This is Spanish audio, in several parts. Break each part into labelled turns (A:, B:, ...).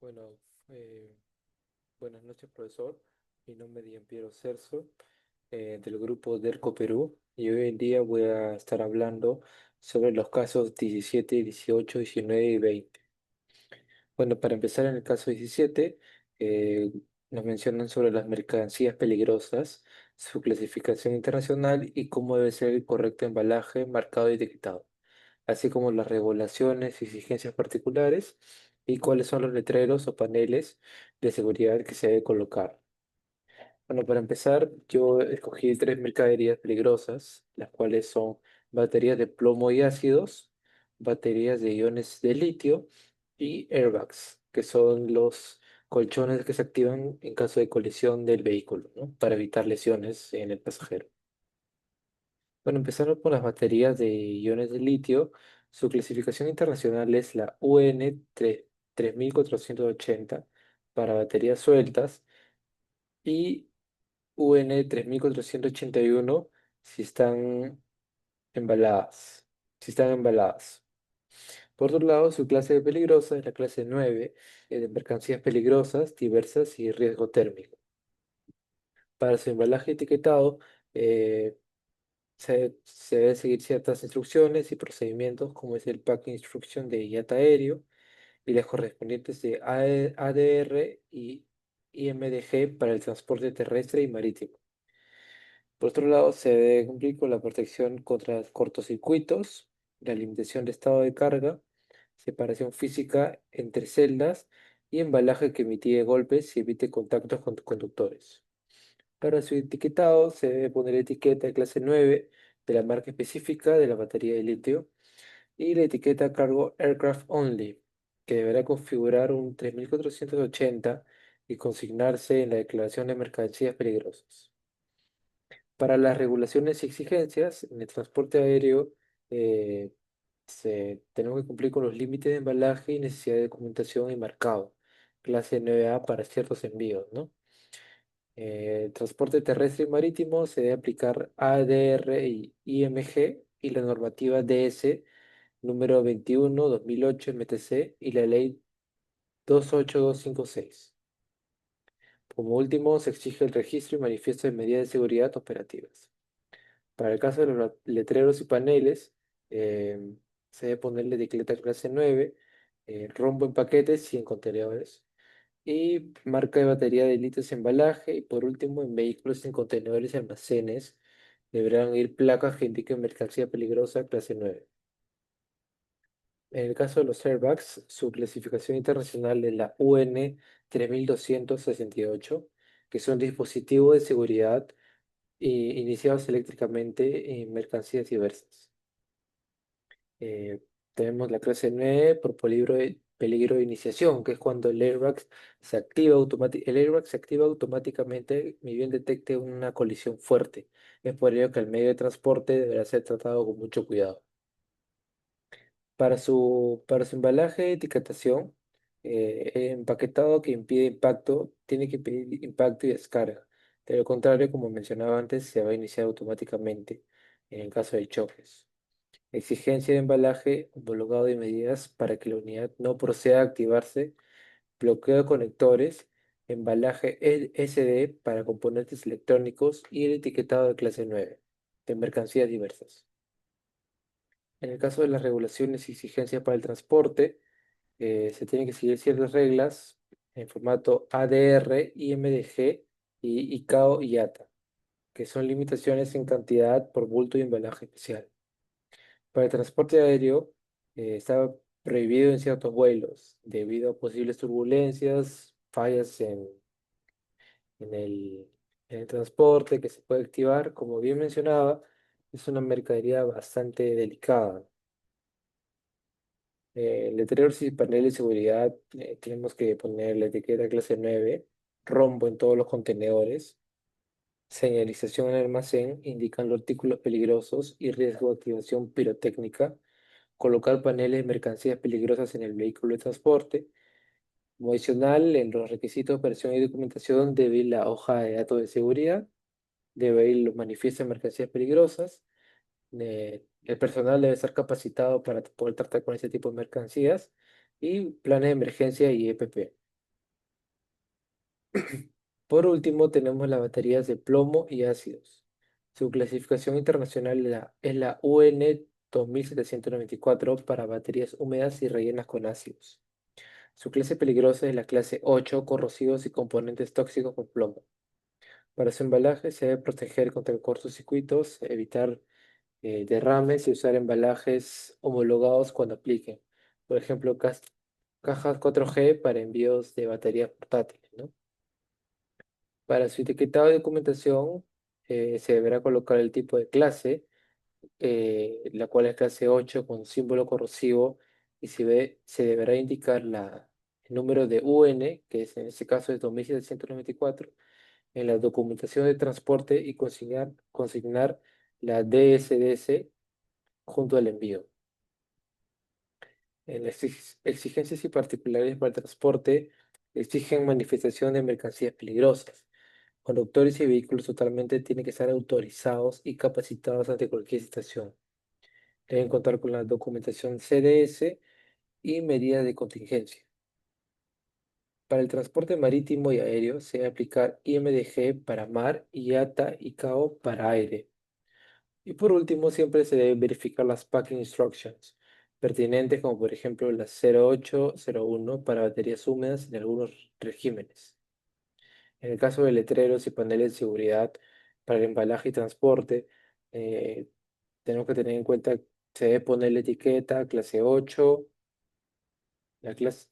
A: Bueno, eh, buenas noches, profesor. Mi nombre es Gianpiero Cerzo, del grupo DERCO Perú, y hoy en día voy a estar hablando sobre los casos 17, 18, 19 y 20. Bueno, para empezar, en el caso 17, nos mencionan sobre las mercancías peligrosas, su clasificación internacional y cómo debe ser el correcto embalaje, marcado y etiquetado, así como las regulaciones y exigencias particulares y cuáles son los letreros o paneles de seguridad que se debe colocar. Bueno, para empezar, yo escogí tres mercaderías peligrosas, las cuales son baterías de plomo y ácidos, baterías de iones de litio y airbags, que son los colchones que se activan en caso de colisión del vehículo, ¿no? Para evitar lesiones en el pasajero. Bueno, empezando por las baterías de iones de litio, su clasificación internacional es la UN 3480 para baterías sueltas y UN 3481 si están embaladas. Si están embaladas. Por otro lado, su clase de peligrosa es la clase 9, de mercancías peligrosas, diversas y riesgo térmico. Para su embalaje etiquetado, eh, se deben seguir ciertas instrucciones y procedimientos, como es el Pack Instruction de IATA aéreo y las correspondientes de ADR y IMDG para el transporte terrestre y marítimo. Por otro lado, se debe cumplir con la protección contra cortocircuitos, la limitación de estado de carga, separación física entre celdas y embalaje que mitigue golpes y evite contactos con conductores. Para su etiquetado se debe poner etiqueta de clase 9 de la marca específica de la batería de litio y la etiqueta Cargo Aircraft Only, que deberá configurar un 3480 y consignarse en la declaración de mercancías peligrosas. Para las regulaciones y exigencias en el transporte aéreo, eh, tenemos que cumplir con los límites de embalaje y necesidad de documentación y marcado, clase 9A para ciertos envíos, ¿no? Transporte terrestre y marítimo se debe aplicar ADR y IMG y la normativa DS número 21/2008 MTC y la ley 28256. Como último, se exige el registro y manifiesto de medidas de seguridad operativas. Para el caso de los letreros y paneles, eh, se debe ponerle etiqueta clase 9, rombo en paquetes y en contenedores, y marca de batería de litros de embalaje, y por último, en vehículos en contenedores y almacenes, deberán ir placas que indiquen mercancía peligrosa clase 9. En el caso de los airbags, su clasificación internacional es la UN 3268, que son dispositivos de seguridad iniciados eléctricamente en mercancías diversas. Eh, Tenemos la clase 9 por peligro de iniciación, que es cuando el airbag se activa automáticamente ni bien detecte una colisión fuerte. Es por ello que el medio de transporte deberá ser tratado con mucho cuidado. Para su embalaje de etiquetación, empaquetado que impide impacto, tiene que impedir impacto y descarga. De lo contrario, como mencionaba antes, se va a iniciar automáticamente en el caso de choques. Exigencia de embalaje homologado de medidas para que la unidad no proceda a activarse, bloqueo de conectores, embalaje SD para componentes electrónicos y el etiquetado de clase 9 de mercancías diversas. En el caso de las regulaciones y exigencias para el transporte, se tienen que seguir ciertas reglas en formato ADR, IMDG y ICAO y ATA, que son limitaciones en cantidad por bulto y embalaje especial. Para el transporte aéreo, está prohibido en ciertos vuelos debido a posibles turbulencias, fallas en el, en el transporte que se puede activar. Como bien mencionaba, es una mercadería bastante delicada. Letreros y paneles de seguridad, tenemos que poner la etiqueta clase 9, rombo en todos los contenedores, señalización en el almacén, indicando artículos peligrosos y riesgo de activación pirotécnica, colocar paneles de mercancías peligrosas en el vehículo de transporte. Como adicional, en los requisitos de operación y documentación debe ir la hoja de datos de seguridad, debe ir los manifiestos de mercancías peligrosas. El personal debe estar capacitado para poder tratar con ese tipo de mercancías y planes de emergencia y EPP. Por último, tenemos las baterías de plomo y ácidos. Su clasificación internacional es la UN 2794 para baterías húmedas y rellenas con ácidos. Su clase peligrosa es la clase 8, corrosivos y componentes tóxicos con plomo. Para su embalaje se debe proteger contra cortocircuitos, evitar derrames y usar embalajes homologados cuando apliquen. Por ejemplo, cajas 4G para envíos de baterías portátiles, ¿no? Para su etiquetado de documentación se deberá colocar el tipo de clase, la cual es clase 8 con símbolo corrosivo y se deberá indicar el número de UN, que en este caso es 2794, en la documentación de transporte y consignar la DSDS junto al envío. En las exigencias y particulares para el transporte exigen manifestación de mercancías peligrosas. Conductores y vehículos totalmente tienen que estar autorizados y capacitados ante cualquier situación. Deben contar con la documentación CDS y medidas de contingencia. Para el transporte marítimo y aéreo se debe aplicar IMDG para mar y ATA y CAO para aire. Y por último, siempre se deben verificar las packing instructions pertinentes, como por ejemplo las 0801 para baterías húmedas en algunos regímenes. En el caso de letreros y paneles de seguridad para el embalaje y transporte, eh, tenemos que tener en cuenta, se debe poner la etiqueta clase 8, la clase,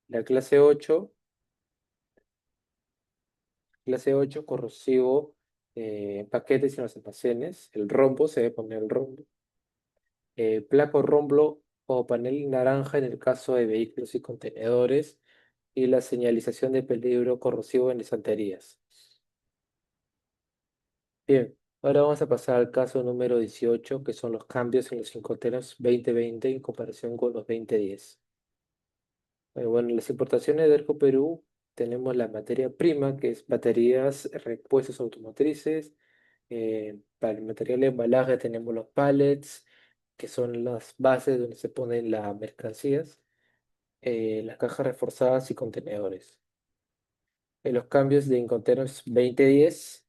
A: la clase ocho corrosivo, en paquetes y en los almacenes. El rombo, se debe poner el rombo. Placo rombo o panel naranja en el caso de vehículos y contenedores. Y la señalización de peligro corrosivo en estanterías. Bien, ahora vamos a pasar al caso número 18, que son los cambios en los Incoterms 2020 en comparación con los 2010. Bueno, en las importaciones de Erco Perú tenemos la materia prima, que es baterías, repuestos automotrices. Para el material de embalaje tenemos los pallets, que son las bases donde se ponen las mercancías, las cajas reforzadas y contenedores. En los cambios de Incoterms 2010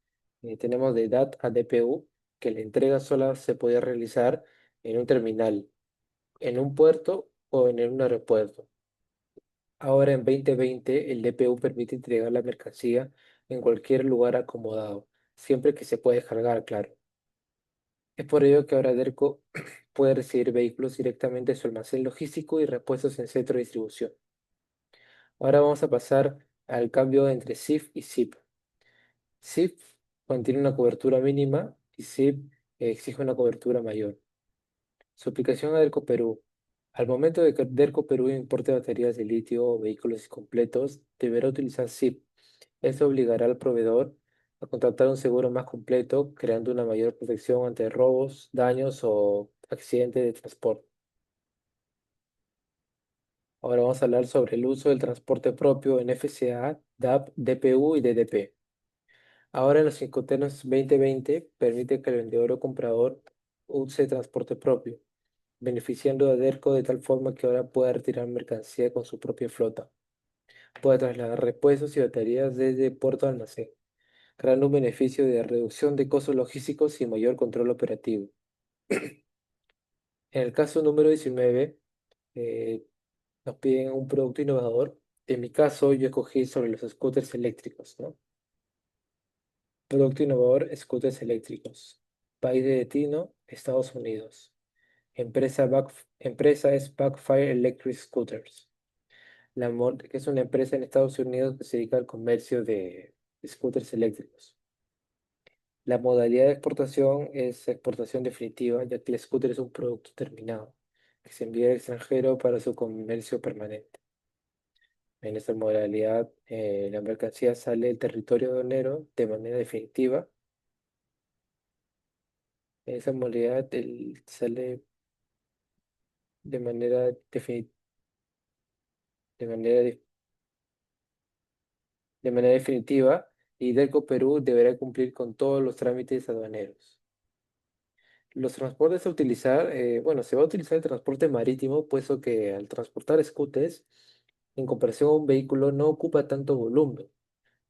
A: tenemos de DAT a DPU, que la entrega sola se podía realizar en un terminal, en un puerto o en un aeropuerto. Ahora en 2020 el DPU permite entregar la mercancía en cualquier lugar acomodado, siempre que se pueda descargar, claro. Es por ello que ahora DERCO puede recibir vehículos directamente de su almacén logístico y repuestos en centro de distribución. Ahora vamos a pasar al cambio entre SIF y SIP. SIP contiene una cobertura mínima y SIP exige una cobertura mayor. Su aplicación a Derco Perú. Al momento de que Derco Perú importe baterías de litio o vehículos completos, deberá utilizar SIP. Esto obligará al proveedor a contratar un seguro más completo, creando una mayor protección ante robos, daños o accidentes de transporte. Ahora vamos a hablar sobre el uso del transporte propio en FCA, DAP, DPU y DDP. Ahora en los Incoterms 2020 permite que el vendedor o comprador use transporte propio, beneficiando a Derco de tal forma que ahora pueda retirar mercancía con su propia flota. Puede trasladar repuestos y baterías desde puerto a almacén, creando un beneficio de reducción de costos logísticos y mayor control operativo. En el caso número 19, eh, nos piden un producto innovador. En mi caso, yo escogí sobre los scooters eléctricos, ¿no? Producto innovador, scooters eléctricos. País de destino, Estados Unidos. Empresa es Backfire Electric Scooters, que es una empresa en Estados Unidos que se dedica al comercio de scooters eléctricos. La modalidad de exportación es exportación definitiva, ya que el scooter es un producto terminado que se envía al extranjero para su comercio permanente. En esta modalidad, la mercancía sale del territorio aduanero de manera definitiva. En esa modalidad sale de manera, de manera, de de manera definitiva y Delco Perú deberá cumplir con todos los trámites aduaneros. Los transportes a utilizar, bueno, se va a utilizar el transporte marítimo, puesto que al transportar scooters, en comparación a un vehículo, no ocupa tanto volumen.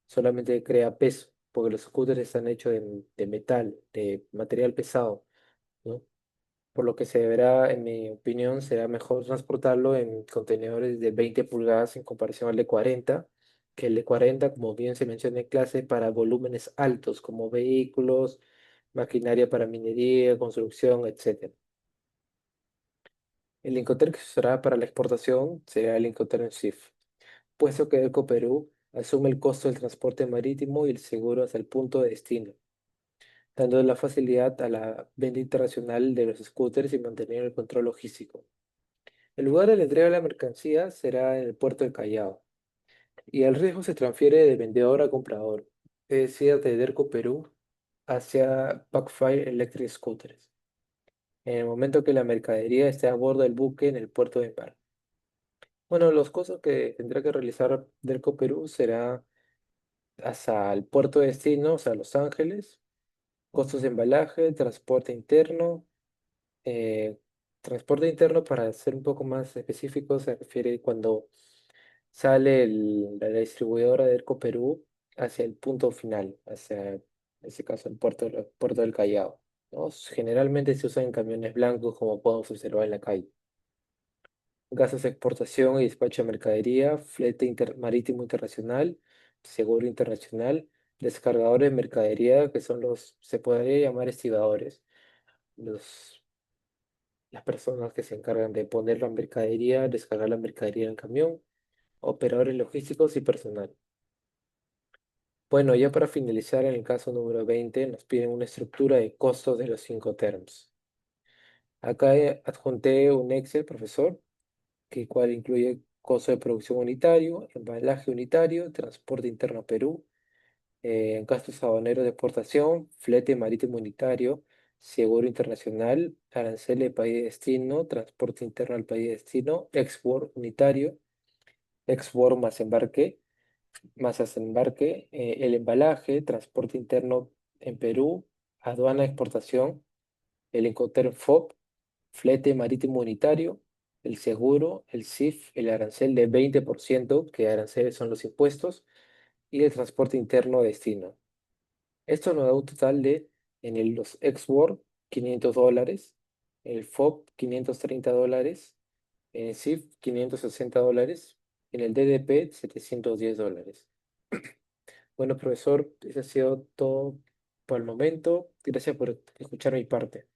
A: solamente crea peso, porque los scooters están hechos de metal, de material pesado, ¿no? Por lo que se deberá, en mi opinión, será mejor transportarlo en contenedores de 20 pulgadas en comparación al de 40, que el de 40, como bien se menciona en clase, para volúmenes altos como vehículos, maquinaria para minería, construcción, etcétera. El Incoterm que se usará para la exportación será el Incoterm SIF, puesto que Ecoperú asume el costo del transporte marítimo y el seguro hasta el punto de destino, dando la facilidad a la venta internacional de los scooters y manteniendo el control logístico. El lugar de la entrega de la mercancía será en el puerto de Callao y el riesgo se transfiere de vendedor a comprador, es decir, de Derco Perú hacia Backfire Electric Scooters, en el momento que la mercadería esté a bordo del buque en el puerto de embarque. Bueno, los costos que tendrá que realizar Derco Perú será hasta el puerto de destino, o sea, Los Ángeles, costos de embalaje, eh, transporte interno para ser un poco más específico, se refiere cuando sale la distribuidora de Erco Perú hacia el punto final, hacia, en este caso, el puerto del Callao, ¿no? Generalmente se usan camiones blancos, como podemos observar en la calle. Gastos de exportación y despacho de mercadería, flete marítimo internacional, seguro internacional, descargadores de mercadería, que son se podría llamar estibadores, los, las personas que se encargan de poner la mercadería, descargar la mercadería en el camión, operadores logísticos y personal. Bueno, ya para finalizar, en el caso número 20 nos piden una estructura de costos de los cinco terms. Acá adjunté un Excel, profesor, que cual incluye costo de producción unitario, embalaje unitario, transporte interno a Perú, gastos aduaneros de exportación, flete marítimo unitario, seguro internacional, arancel de país de destino, transporte interno al país de destino, export unitario, export más desembarque, el embalaje, transporte interno en Perú, aduana de exportación, el Incoterm FOB, flete marítimo unitario, el seguro, el CIF, el arancel de 20%, que aranceles son los impuestos, y el transporte interno a destino. Esto nos da un total de, los export, $500, en el FOB, $530, en el CIF, $560, en el DDP, $710. Bueno, profesor, eso ha sido todo por el momento. Gracias por escuchar mi parte.